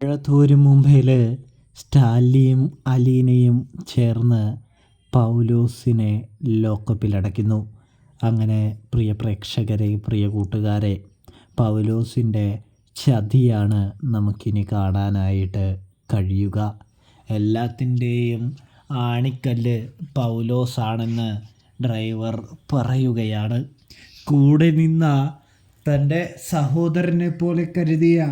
എഴത്തൂര് മുംബൈയിൽ സ്റ്റാലിയും അലീനയും ചേർന്ന് പൗലോസിനെ ലോക്കപ്പിലടയ്ക്കുന്നു. അങ്ങനെ പ്രിയ പ്രേക്ഷകരെ, പ്രിയ കൂട്ടുകാരെ, പൗലോസിൻ്റെ ചതിയാണ് നമുക്കിനി കാണാനായിട്ട് കഴിയുക. എല്ലാത്തിൻ്റെയും ആണിക്കല്ല് പൗലോസാണെന്ന് ഡ്രൈവർ പറയുകയാണ്. കൂടെ നിന്ന തൻ്റെ സഹോദരനെ പോലെ കരുതിയ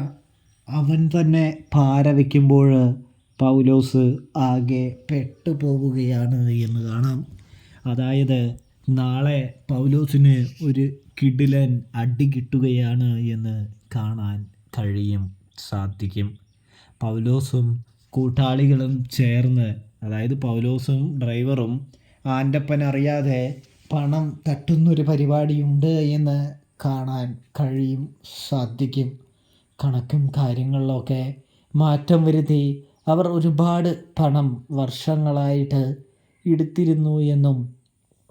അവൻ തന്നെ പാര വയ്ക്കുമ്പോൾ പൗലോസ് ആകെ പെട്ടുപോവുകയാണ് എന്ന് കാണാം. അതായത് നാളെ പൗലോസിന് ഒരു കിടിലൻ അടി കിട്ടുകയാണ് എന്ന് കാണാൻ സാധിക്കും. പൗലോസും കൂട്ടാളികളും ചേർന്ന്, അതായത് പൗലോസും ഡ്രൈവറും ആൻ്റപ്പൻ അറിയാതെ പണം തട്ടുന്നൊരു പരിപാടിയുണ്ട് എന്ന് കാണാൻ സാധിക്കും. കണക്കും കാര്യങ്ങളിലൊക്കെ മാറ്റം വരുത്തി അവർ ഒരുപാട് പണം വർഷങ്ങളായിട്ട് എടുത്തിരുന്നു എന്നും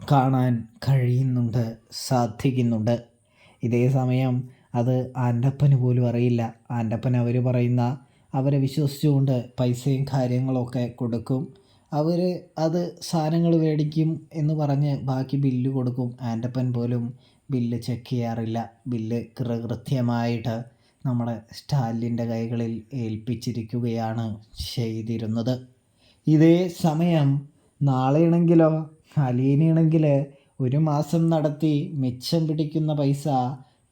കാണാൻ സാധിക്കുന്നുണ്ട്. ഇതേ സമയം അത് ആൻ്റപ്പന് പോലും അറിയില്ല. ആൻ്റപ്പൻ അവരെ വിശ്വസിച്ചുകൊണ്ട് പൈസയും കാര്യങ്ങളൊക്കെ കൊടുക്കും. അത് സാധനങ്ങൾ മേടിക്കും എന്ന് പറഞ്ഞ് ബാക്കി ബില്ല് കൊടുക്കും. ആൻ്റപ്പൻ പോലും ബില്ല് ചെക്ക് ചെയ്യാറില്ല. ബില്ല് കൃത്യമായിട്ട് നമ്മുടെ സ്റ്റാലിൻ്റെ കൈകളിൽ ഏൽപ്പിച്ചിരിക്കുകയാണ് ചെയ്തിരുന്നത്. ഇതേ സമയം നാളെയാണെങ്കിലോ അലീനയാണെങ്കിൽ ഒരു മാസം നടത്തി മിച്ചം പിടിക്കുന്ന പൈസ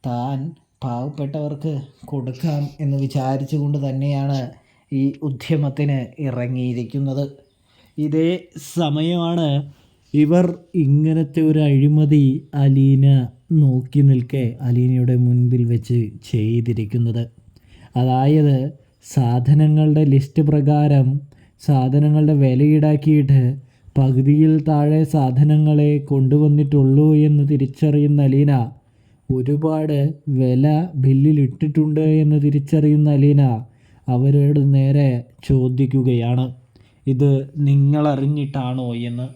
താൻ പാവപ്പെട്ടവർക്ക് കൊടുക്കാം എന്ന് വിചാരിച്ചുകൊണ്ട് തന്നെയാണ് ഈ ഉദ്യമത്തിന് ഇറങ്ങിയിരിക്കുന്നത്. ഇതേ സമയമാണ് ഇവർ ഇങ്ങനത്തെ ഒരു അഴിമതി അലീന നോക്കി നിൽക്കെ അലീനയുടെ മുൻപിൽ വെച്ച് ചെയ്തിരിക്കുന്നത്. അതായത് സാധനങ്ങളുടെ ലിസ്റ്റ് പ്രകാരം സാധനങ്ങളുടെ വില ഈടാക്കിയിട്ട് പകുതിയിൽ താഴെ സാധനങ്ങളെ കൊണ്ടുവന്നിട്ടുള്ളൂ എന്ന് തിരിച്ചറിയുന്ന അലീന, ഒരുപാട് വില ബില്ലിൽ ഇട്ടിട്ടുണ്ട് എന്ന് തിരിച്ചറിയുന്ന അലീന അവരോട് നേരെ ചോദിക്കുകയാണ്, ഇത് നിങ്ങളറിഞ്ഞിട്ടാണോ എന്ന്,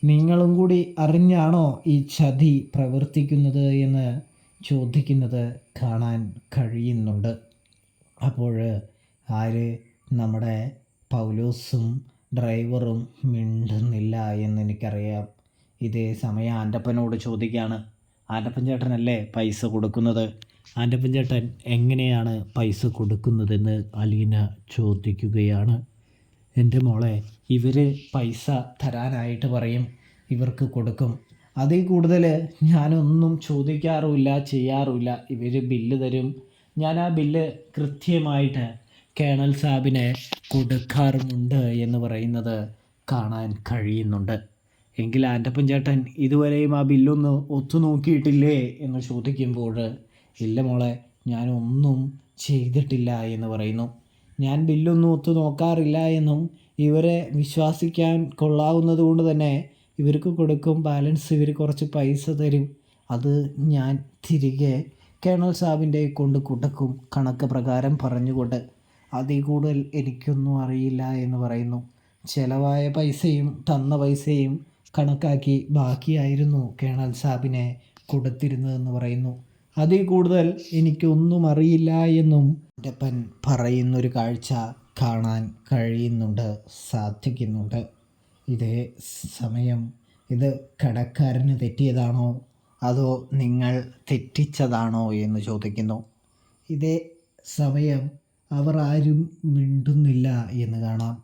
നിങ്ങളും കൂടി അറിഞ്ഞാണോ ഈ ചതി പ്രവർത്തിക്കുന്നത് എന്ന് ചോദിക്കുന്നത് കാണാൻ കഴിയുന്നുണ്ട്. അപ്പോൾ നമ്മുടെ പൗലോസും ഡ്രൈവറും മിണ്ടുന്നില്ല എന്നെനിക്കറിയാം. ഇതേ സമയം ആൻ്റപ്പനോട് ചോദിക്കുകയാണ്, ആൻ്റപ്പൻ ചേട്ടനല്ലേ പൈസ കൊടുക്കുന്നത്, ആൻ്റപ്പൻ ചേട്ടൻ എങ്ങനെയാണ് പൈസ കൊടുക്കുന്നതെന്ന് അലീന ചോദിക്കുകയാണ്. എൻ്റെ മോളെ, ഇവർ പൈസ തരാനായിട്ട് പറയും, ഇവർക്ക് കൊടുക്കും. അതിൽ കൂടുതൽ ഞാനൊന്നും ചോദിക്കാറുമില്ല, ചെയ്യാറുമില്ല. ഇവർ ബില്ല് തരും, ഞാൻ ആ ബില്ല് കൃത്യമായിട്ട് കേണൽ സാബിനെ കൊടുക്കാറുമുണ്ട് എന്ന് പറയുന്നത് കാണാൻ കഴിയുന്നുണ്ട്. എങ്കിൽ ആൻ്റപ്പൻ ചേട്ടൻ ഇതുവരെയും ആ ബില്ലൊന്ന് ഒത്തു നോക്കിയിട്ടില്ലേ എന്ന് ചോദിക്കുമ്പോൾ, ഇല്ല മോളെ, ഞാനൊന്നും ചെയ്തിട്ടില്ല എന്ന് പറയുന്നു. ഞാൻ ബില്ലൊന്നും ഒത്തു നോക്കാറില്ല എന്നും ഇവരെ വിശ്വസിക്കാൻ കൊള്ളാവുന്നത് കൊണ്ട് തന്നെ ഇവർക്ക് കൊടുക്കും, ബാലൻസ് ഇവർ കുറച്ച് പൈസ തരും, അത് ഞാൻ തിരികെ കേണൽ സാബിൻ്റെ കൊണ്ട് കൊടുക്കും കണക്ക് പ്രകാരം പറഞ്ഞുകൊണ്ട്. അതിൽ കൂടുതൽ എനിക്കൊന്നും അറിയില്ല എന്ന് പറയുന്നു. ചിലവായ പൈസയും തന്ന പൈസയും കണക്കാക്കി ബാക്കിയായിരുന്നു കേണൽ സാബിനെ കൊടുത്തിരുന്നതെന്ന് പറയുന്നു. അതിൽ കൂടുതൽ എനിക്കൊന്നും അറിയില്ല എന്നും ആൻ്റപ്പൻ പറയുന്നൊരു കാഴ്ച കാണാൻ സാധിക്കുന്നുണ്ട്. ഇതേ സമയം ഇത് കടക്കാരന് തെറ്റിയതാണോ അതോ നിങ്ങൾ തെറ്റിച്ചതാണോ എന്ന് ചോദിക്കുന്നു. ഇതേ സമയം അവർ ആരും മിണ്ടുന്നില്ല എന്ന് കാണാം.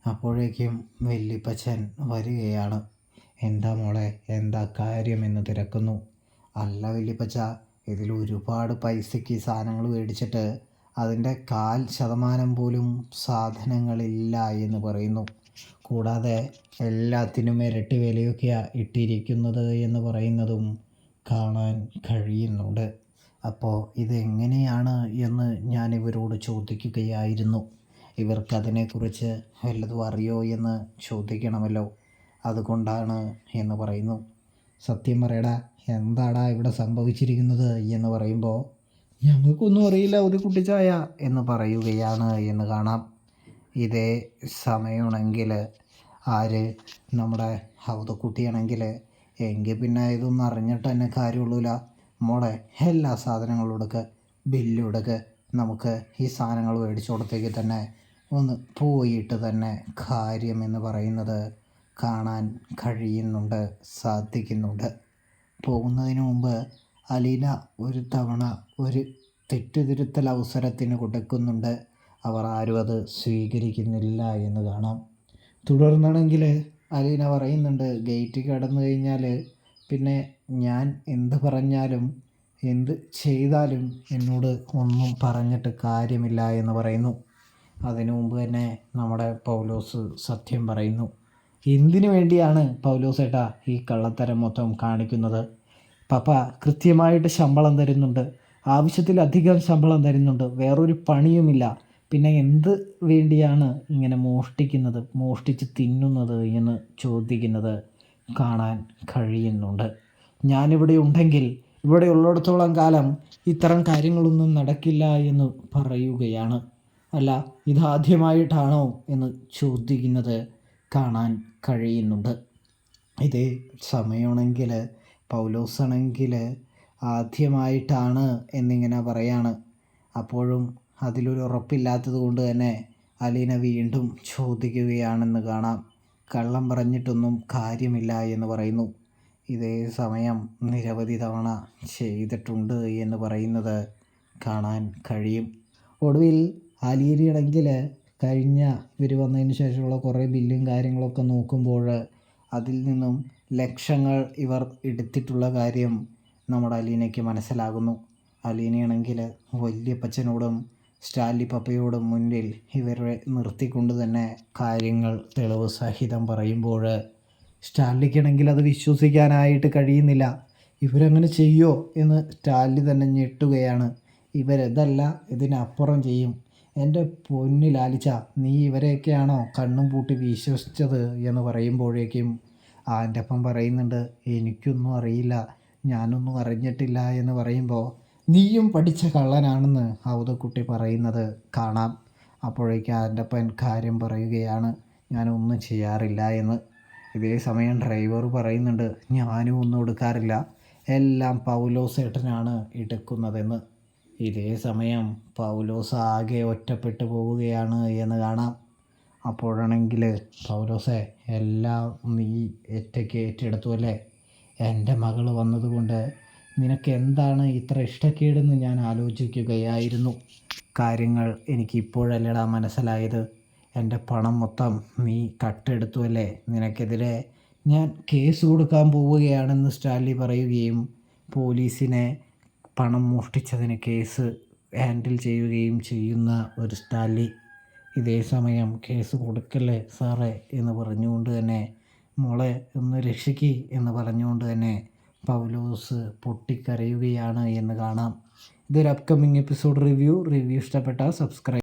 അപ്പോഴേക്കും വല്യപ്പച്ചൻ വരികയാണ്. എന്താ മോളെ, എന്താ കാര്യം എന്ന് തിരക്കുന്നു. അല്ല വല്യപ്പച്ച, ഇതിൽ ഒരുപാട് പൈസയ്ക്ക് സാധനങ്ങൾ മേടിച്ചിട്ട് അതിൻ്റെ 1/4% പോലും സാധനങ്ങളില്ല എന്ന് പറയുന്നു. കൂടാതെ എല്ലാത്തിനും ഇരട്ടി വിലയൊക്കെയാണ് ഇട്ടിരിക്കുന്നത് എന്ന് പറയുന്നതും കാണാൻ കഴിയുന്നുണ്ട്. അപ്പോൾ ഇതെങ്ങനെയാണ് എന്ന് ഞാൻ ഇവരോട് ചോദിക്കുകയായിരുന്നു. ഇവർക്കതിനെക്കുറിച്ച് വല്ലതും അറിയോ എന്ന് ചോദിക്കണമല്ലോ, അതുകൊണ്ടാണ് എന്ന് പറയുന്നു. സത്യം പറയടാ, എന്താടാ ഇവിടെ സംഭവിച്ചിരിക്കുന്നത് എന്ന് പറയുമ്പോൾ, ഞങ്ങൾക്കൊന്നും അറിയില്ല ഒരു കുട്ടിച്ചായ എന്ന് പറയുകയാണ് എന്ന് കാണാം. ഇതേ സമയമാണെങ്കിൽ നമ്മുടെ ഹൗദക്കുട്ടിയാണെങ്കിൽ, എങ്കിൽ പിന്നെ ഇതൊന്നും അറിഞ്ഞിട്ട് തന്നെ കാര്യമുള്ളൂല മോളെ, എല്ലാ സാധനങ്ങളും എടുക്ക്, ബില്ലും എടുക്ക്, നമുക്ക് ഈ സാധനങ്ങൾ മേടിച്ചോടത്തേക്ക് തന്നെ ഒന്ന് പോയിട്ട് തന്നെ കാര്യമെന്ന് പറയുന്നത് കാണാൻ കഴിയുന്നുണ്ട്, സാധിക്കുന്നുണ്ട്. പോകുന്നതിന് മുമ്പ് അലീന ഒരു തവണ ഒരു തെറ്റുതിരുത്തൽ അവസരത്തിന് കൊടുക്കുന്നുണ്ട്. അവർ ആരും അത് സ്വീകരിക്കുന്നില്ല എന്ന് കാണാം. തുടർന്നാണെങ്കിൽ അലീന പറയുന്നുണ്ട്, ഗേറ്റ് കടന്നു കഴിഞ്ഞാൽ പിന്നെ ഞാൻ എന്ത് പറഞ്ഞാലും എന്ത് ചെയ്താലും എന്നോട് ഒന്നും പറഞ്ഞിട്ട് കാര്യമില്ല എന്ന് പറയുന്നു. അതിനു മുമ്പ് തന്നെ നമ്മുടെ പൗലോസ് സത്യം പറയുന്നു. എന്തിനു വേണ്ടിയാണ് പൗലോസേട്ടാ ഈ കള്ളത്തരം മൊത്തം കാണിക്കുന്നത്? പപ്പ കൃത്യമായിട്ട് ശമ്പളം തരുന്നുണ്ട്, ആവശ്യത്തിലധികം ശമ്പളം തരുന്നുണ്ട്, വേറൊരു പണിയുമില്ല, പിന്നെ എന്ത് വേണ്ടിയാണ് ഇങ്ങനെ മോഷ്ടിക്കുന്നത്, മോഷ്ടിച്ച് തിന്നുന്നത് എന്ന് ചോദിക്കുന്നത് കാണാൻ കഴിയുന്നുണ്ട്. ഞാനിവിടെ ഉണ്ടെങ്കിൽ, ഇവിടെ ഉള്ളിടത്തോളം കാലം ഇത്തരം കാര്യങ്ങളൊന്നും നടക്കില്ല എന്ന് പറയുകയാണ്. അല്ല, ഇതാദ്യമായിട്ടാണോ എന്ന് ചോദിക്കുന്നത് കാണാൻ കഴിയുന്നുണ്ട്. ഇതേ സമയമാണെങ്കിൽ പൗലോസാണെങ്കിൽ ആദ്യമായിട്ടാണ് എന്നിങ്ങനെ പറയാണ്. അപ്പോഴും അതിലൊരു ഉറപ്പില്ലാത്തത് കൊണ്ട് തന്നെ അലീന വീണ്ടും ചോദിക്കുകയാണെന്ന് കാണാം. കള്ളം പറഞ്ഞിട്ടൊന്നും കാര്യമില്ല എന്ന് പറയുന്നു. ഇതേ സമയം നിരവധി തവണ ചെയ്തിട്ടുണ്ട് എന്ന് പറയുന്നത് കാണാൻ കഴിയും. ഒടുവിൽ അലീനയാണെങ്കിൽ കഴിഞ്ഞ ഇവർ വന്നതിന് ശേഷമുള്ള കുറേ ബില്ലും കാര്യങ്ങളൊക്കെ നോക്കുമ്പോൾ അതിൽ നിന്നും ലക്ഷങ്ങൾ ഇവർ എടുത്തിട്ടുള്ള കാര്യം നമ്മുടെ അലീനയ്ക്ക് മനസ്സിലാകുന്നു. അലീനയാണെങ്കിൽ വല്യപ്പച്ചനോടും സ്റ്റാൻലി പപ്പയോടും മുന്നിൽ ഇവരെ നിർത്തിക്കൊണ്ട് തന്നെ കാര്യങ്ങൾ തെളിവ് സഹിതം പറയുമ്പോൾ സ്റ്റാൻലിക്കാണെങ്കിൽ അത് വിശ്വസിക്കാനായിട്ട് കഴിയുന്നില്ല. ഇവരങ്ങനെ ചെയ്യുമോ എന്ന് സ്റ്റാൻലി തന്നെ ഞെട്ടുകയാണ്. ഇവരിതല്ല, ഇതിനപ്പുറം ചെയ്യും. എൻ്റെ പൊന്നു ലാലിച്ച, നീ ഇവരെയൊക്കെയാണോ കണ്ണും പൂട്ടി വിശ്വസിച്ചത് എന്ന് പറയുമ്പോഴേക്കും ആൻ്റെ അപ്പം പറയുന്നുണ്ട്, എനിക്കൊന്നും അറിയില്ല, ഞാനൊന്നും അറിഞ്ഞിട്ടില്ല എന്ന് പറയുമ്പോൾ നീയും പഠിച്ച കള്ളനാണെന്ന് ഔതക്കുട്ടി പറയുന്നത് കാണാം. അപ്പോഴേക്കും ആൻ്റെ അപ്പൻ കാര്യം പറയുകയാണ്, ഞാനൊന്നും ചെയ്യാറില്ല എന്ന്. ഇതേ സമയം ഡ്രൈവർ പറയുന്നുണ്ട്, ഞാനും ഒന്നും എടുക്കാറില്ല, എല്ലാം പൗലോസേട്ടനാണ് എടുക്കുന്നതെന്ന്. ഇതേ സമയം പൗലോസ് ആകെ ഒറ്റപ്പെട്ടു പോവുകയാണ് എന്ന് കാണാം. അപ്പോഴാണെങ്കിൽ പൗലോസേ, എല്ലാം നീ ഒറ്റയ്ക്ക് ഏറ്റെടുത്തു അല്ലേ? എൻ്റെ മകൾ വന്നതുകൊണ്ട് നിനക്ക് എന്താണ് ഇത്ര ഇഷ്ടക്കേടെന്ന് ഞാൻ ആലോചിക്കുകയായിരുന്നു. കാര്യങ്ങൾ എനിക്കിപ്പോഴല്ലടാ മനസ്സിലായത്. എൻ്റെ പണം മൊത്തം നീ കട്ടെടുത്തു അല്ലേ? നിനക്കെതിരെ ഞാൻ കേസ് കൊടുക്കാൻ പോവുകയാണെന്ന് സ്റ്റാൻലി പറയുകയും പോലീസിനെ പണം മോഷ്ടിച്ചതിന് കേസ് ഹാൻഡിൽ ചെയ്യുകയും ചെയ്യുന്ന ഒരു സ്റ്റാൻലി ഇതേ സമയം കേസ് കൊടുക്കല്ലേ സാറേ എന്ന് പറഞ്ഞുകൊണ്ട് തന്നെ, മോളെ ഒന്ന് രക്ഷിക്ക് എന്ന് പറഞ്ഞുകൊണ്ട് തന്നെ പൗലോസ് പൊട്ടിക്കരയുകയാണ് എന്ന് കാണാം. ഇതൊരു അപ്കമിങ് എപ്പിസോഡ് റിവ്യൂ ഇഷ്ടപ്പെട്ടാൽ സബ്സ്ക്രൈബ്.